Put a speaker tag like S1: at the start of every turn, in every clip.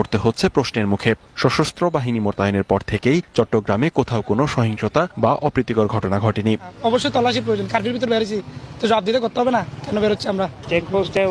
S1: করতে হচ্ছে প্রশ্নের মুখে। সশস্ত্র বাহিনী মোতায়েনের পর থেকেই চট্টগ্রামে কোথাও কোনো সহিংসতা বা অপ্রীতিকর ঘটনা ঘটেনি।
S2: অবশ্যই তল্লাশি প্রয়োজন, কার্ফিউর ভিতরে বেরিয়েছি তো জবাব দিতে করতে হবে না, কেন বেরোচ্ছি আমরা?
S3: চেকপোস্টে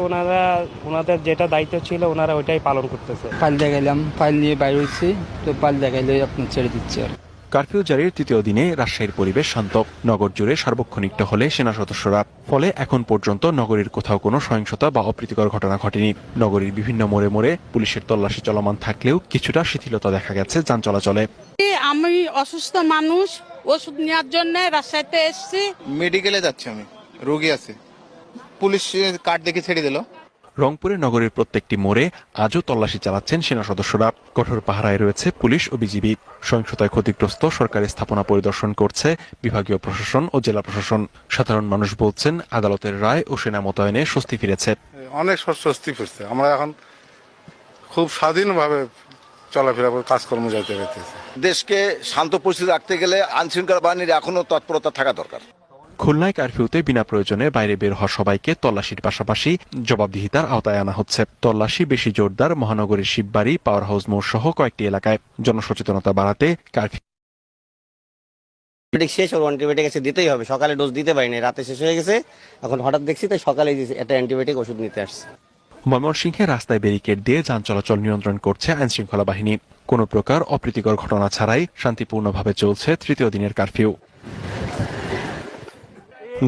S3: ওনাদের যেটা দায়িত্ব ছিল ওনারা ওইটাই পালন করতেছে।
S4: ফাইল দেখাইলাম, ফাইল নিয়ে বাইরে হয়েছি, তো ফাইল দেখাইলে আপনি ছেড়ে দিচ্ছে আর।
S1: কারফিউ জারির তৃতীয় দিনে রাজশাহীর পরিবেশ শান্ত। নগর জুড়ে সার্বক্ষণিক টহলে সেনা সদস্যরা। ফলে এখন পর্যন্ত নগরীর কোথাও কোনো সহিংসতা বা অপ্রীতিকর ঘটনা ঘটেনি। নগরীর বিভিন্ন মোড়ে মোড়ে পুলিশের তল্লাশি চলমান থাকলেও কিছুটা শিথিলতা দেখা গেছে যান চলাচলে।
S5: আমি অসুস্থ মানুষ, ওষুধ নেওয়ার জন্য রাজশাহীতে এসেছি।
S6: মেডিকেলে যাচ্ছি, আমি রোগী আছে, পুলিশ কার্ড দেখে ছেড়ে দিল।
S1: রংপুরে নগরীর প্রত্যেকটি মোড়ে আজও তল্লাশি চালাচ্ছেন সেনা সদস্যরা। কঠোর পাহারায় রয়েছে পুলিশ ও বিজিবি। সহিংসতায় ক্ষতিগ্রস্ত সরকারি স্থাপনা পরিদর্শন করছে বিভাগীয় প্রশাসন ও জেলা প্রশাসন। সাধারণ মানুষ বলছেন, আদালতের রায় ও সেনা মোতায়েনে স্বস্তি ফিরেছে।
S7: অনেক স্বস্তি ফিরছে, আমরা এখন খুব স্বাধীনভাবে চলাফেরা করে কাজকর্ম যাইতে পারতেছি।
S8: দেশকে শান্ত পরিস্থিতি রাখতে গেলে আইনশৃঙ্খলা বাহিনীর এখনো তৎপরতা থাকা দরকার।
S1: খুলনায় কারফিউতে বিনা প্রয়োজনে বাইরে বের হওয়া সবাইকে তল্লাশির পাশাপাশি জবাবদিহিতার আওতায় আনা হচ্ছে। তল্লাশি বেশি জোরদার মহানগরীর শিববাড়ি, পাওয়ার হাউস মোড় সহ কয়েকটি এলাকায়। জনসচেতনতা বাড়াতে কারফিউ
S9: শেষ হলো, অ্যান্টিবায়োটিক এসে দিতেই হবে। সকালে ডোজ দিতে পারিনি, রাতে শেষ হয়ে গেছে, এখন হঠাৎ দেখছি তাই সকালে একটা অ্যান্টিবায়োটিক ওষুধ নিতে আসছে।
S1: ময়মনসিংহে রাস্তায় ব্যারিকেড দিয়ে যান চলাচল নিয়ন্ত্রণ করছে আইনশৃঙ্খলা বাহিনী। কোনো প্রকার অপ্রীতিকর ঘটনা ছাড়াই শান্তিপূর্ণভাবে চলছে তৃতীয় দিনের কারফিউ।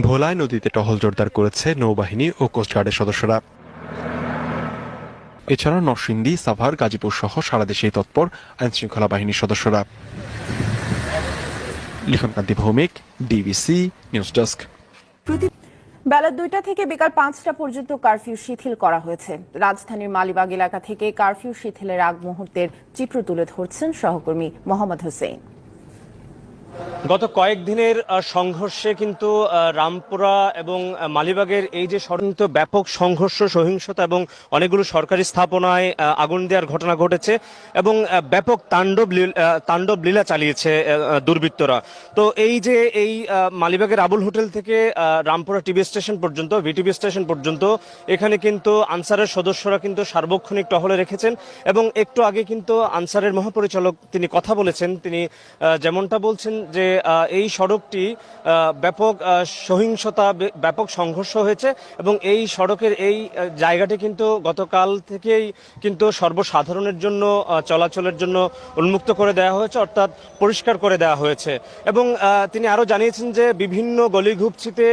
S1: ভোলায় নদীতে টহল জোরদার করেছে নৌবাহিনী ও কোস্টগার্ডের সদস্যরা। এছাড়া নরসিংদী, সাভার, গাজীপুর সহ সারা দেশেই তৎপর আইনশৃঙ্খলা বাহিনীর সদস্যরা। লিখনকান্তি ভৌমিক, ডিবিসি নিউজ ডেস্ক।
S10: বেলা 2টা থেকে বিকাল 5টা পর্যন্ত কারফিউ শিথিল করা হয়েছে। রাজধানীর মালিবাগ এলাকা থেকে কারফিউ শিথিলের আগ মুহূর্তের চিত্র তুলে ধরছেন সহকর্মী মোহাম্মদ হোসেন।
S3: গত কয়েকদিনের সংঘর্ষে কিন্তু রামপুরা এবং মালিবাগের এই যে সড়ক ব্যাপক সংঘর্ষ, সহিংসতা এবং অনেকগুলো সরকারি স্থাপনায় আগুন দেওয়ার ঘটনা ঘটেছে এবং ব্যাপক তাণ্ডব লীলা চালিয়েছে দুর্বৃত্তরা। তো এই যে এই মালিবাগের আবুল হোটেল থেকে রামপুরা টিভি স্টেশন পর্যন্ত, ভিটিভি স্টেশন পর্যন্ত এখানে কিন্তু আনসারের সদস্যরা কিন্তু সার্বক্ষণিক টহলে রেখেছেন এবং একটু আগে কিন্তু আনসারের মহাপরিচালক তিনি কথা বলেছেন। তিনি যেমনটা বলছেন যে এই সড়কটি ব্যাপক সহিংসতা, ব্যাপক সংঘর্ষ হয়েছে এবং এই সড়কের এই জায়গাটি কিন্তু গতকাল থেকেই কিন্তু সর্বসাধারণের জন্য চলাচলের জন্য উন্মুক্ত করে দেওয়া হয়েছে, অর্থাৎ পরিষ্কার করে দেওয়া হয়েছে। এবং তিনি আরও জানিয়েছেন যে বিভিন্ন গলিঘুপচিতে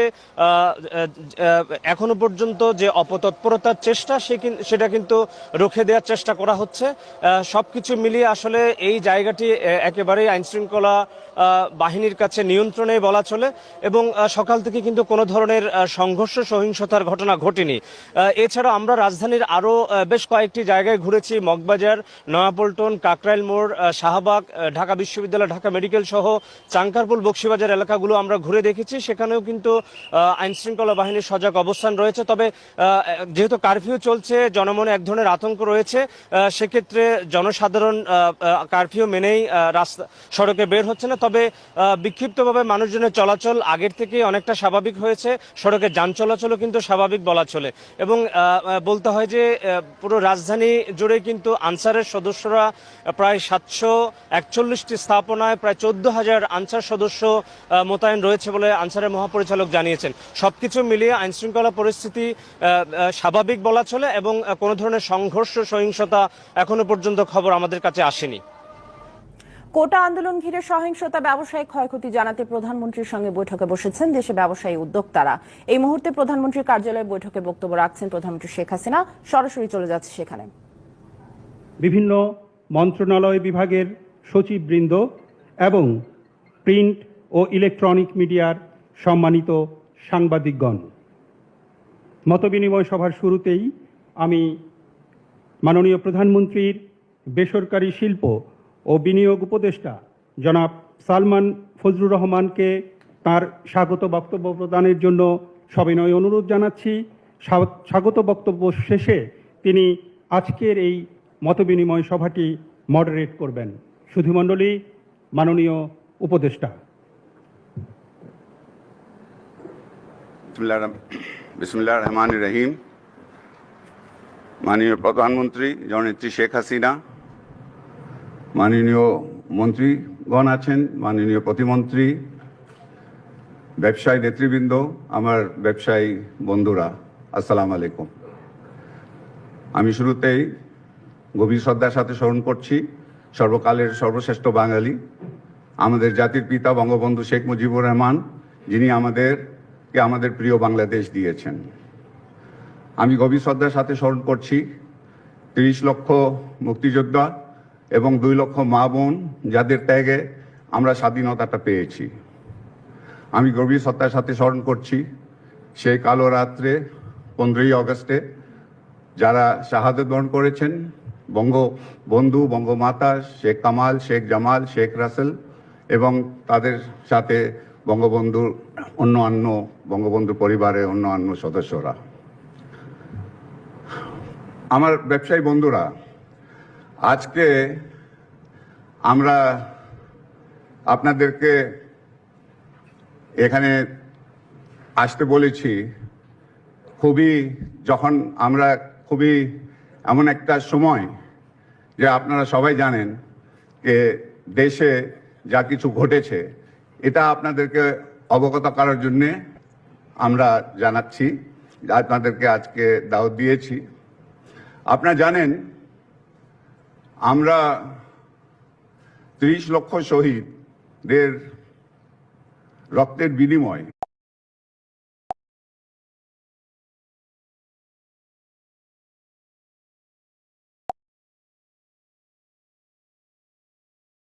S3: এখনো পর্যন্ত যে অপতৎপরতার চেষ্টা সেটা কিন্তু রুখে দেওয়ার চেষ্টা করা হচ্ছে। সবকিছু মিলিয়ে আসলে এই জায়গাটি একেবারেই আইনশৃঙ্খলা বাহিনীর কাছে নিয়ন্ত্রণে বলা চলে এবং সকাল থেকে কিন্তু কোনো ধরনের সংঘর্ষ, সহিংসতার ঘটনা ঘটেনি। এছাড়া আমরা রাজধানীর আরও বেশ কয়েকটি জায়গায় ঘুরেছি। মগবাজার, নয়াপল্টন, কাকরাইল মোড়, শাহবাগ, ঢাকা বিশ্ববিদ্যালয়, ঢাকা মেডিকেল সহ চাঙ্কারপুল, বকশিবাজার এলাকাগুলো আমরা ঘুরে দেখেছি। সেখানেও কিন্তু আইনশৃঙ্খলা বাহিনীর সজাগ অবস্থান রয়েছে। তবে যেহেতু কারফিউ চলছে, জনমনে এক ধরনের আতঙ্ক রয়েছে। সেক্ষেত্রে জনসাধারণ কারফিউ মেনেই রাস্তা সড়কে বের হচ্ছে না। তবে বিক্ষিপ্তভাবে মানুষজনের চলাচল আগের থেকে অনেকটা স্বাভাবিক হয়েছে। সড়কে যান চলাচলও কিন্তু স্বাভাবিক বলা চলে এবং বলতে হয় যে পুরো রাজধানী জুড়ে কিন্তু আনসারের সদস্যরা প্রায় 741টি স্থাপনায় প্রায় 14,000 আনসার সদস্য মোতায়েন রয়েছে বলে আনসারের মহাপরিচালক জানিয়েছেন। সবকিছু মিলিয়ে আইনশৃঙ্খলা পরিস্থিতি স্বাভাবিক বলা চলে এবং কোনো ধরনের সংঘর্ষ, সহিংসতা এখনো পর্যন্ত খবর আমাদের কাছে আসেনি।
S10: কোটা আন্দোলন ঘিরে সহিংসতা, ব্যবসায়িক ক্ষয়ক্ষতি জানাতে প্রধানমন্ত্রীর সঙ্গে বৈঠকে বসেছেন দেশে ব্যবসায়ী উদ্যোক্তারা। এই মুহূর্তে প্রধানমন্ত্রীর কার্যালয়ে বৈঠকে বক্তব্য রাখছেন প্রধানমন্ত্রী শেখ হাসিনা। সরাসরি চলে যাচ্ছে সেখানে।
S11: বিভিন্ন মন্ত্রণালয় বিভাগের সচিববৃন্দ এবং প্রিন্ট ও ইলেকট্রনিক মিডিয়ার সম্মানিত সাংবাদিকগণ, মতবিনিময় সভার শুরুতেই আমি মাননীয় প্রধানমন্ত্রীর বেসরকারি শিল্প ও বিনিয়োগ উপদেষ্টা জনাব সালমান ফজলুর রহমানকে তার স্বাগত বক্তব্য প্রদানের জন্য সবিনয় অনুরোধ জানাচ্ছি। স্বাগত বক্তব্য শেষে তিনি আজকের এই মতবিনিময় সভাটি মডারেট করবেন। সুধীমণ্ডলী, মাননীয় উপদেষ্টা।
S7: বিসমিল্লাহির রহমানির রহিম। মাননীয় প্রধানমন্ত্রী জননেত্রী শেখ হাসিনা, মাননীয় মন্ত্রীগণ আছেন, মাননীয় প্রতিমন্ত্রী, ব্যবসায়ী নেতৃবৃন্দ, আমার ব্যবসায়ী বন্ধুরা, আসসালামু আলাইকুম। আমি শুরুতেই গভীর শ্রদ্ধার সাথে স্মরণ করছি সর্বকালের সর্বশ্রেষ্ঠ বাঙালি, আমাদের জাতির পিতা বঙ্গবন্ধু শেখ মুজিবুর রহমান, যিনি আমাদের প্রিয় বাংলাদেশ দিয়েছেন। আমি গভীর শ্রদ্ধার সাথে স্মরণ করছি 30 লক্ষ মুক্তিযোদ্ধা এবং 2 লক্ষ মা বোন, যাদের ত্যাগে আমরা স্বাধীনতাটা পেয়েছি। আমি গভীর শ্রদ্ধার সাথে স্মরণ করছি সেই কালো রাত্রে 15ই আগস্টে যারা শাহাদত বরণ করেছেন, বঙ্গবন্ধু, বঙ্গমাতা শেখ কামাল, শেখ জামাল, শেখ রাসেল এবং তাদের সাথে বঙ্গবন্ধু পরিবারের অন্য সদস্যরা। আমার ব্যবসায়ী বন্ধুরা, আজকে আমরা আপনাদেরকে এখানে আসতে বলেছি যখন আমরা খুবই এমন একটা সময় যে আপনারা সবাই জানেন যে দেশে যা কিছু ঘটেছে, এটা আপনাদেরকে অবগত করার জন্যে আমরা জানাচ্ছি, আপনাদেরকে আজকে দাওয়াত দিয়েছি। আপনারা জানেন আমরা 30 লক্ষ শহীদদের রক্তের বিনিময়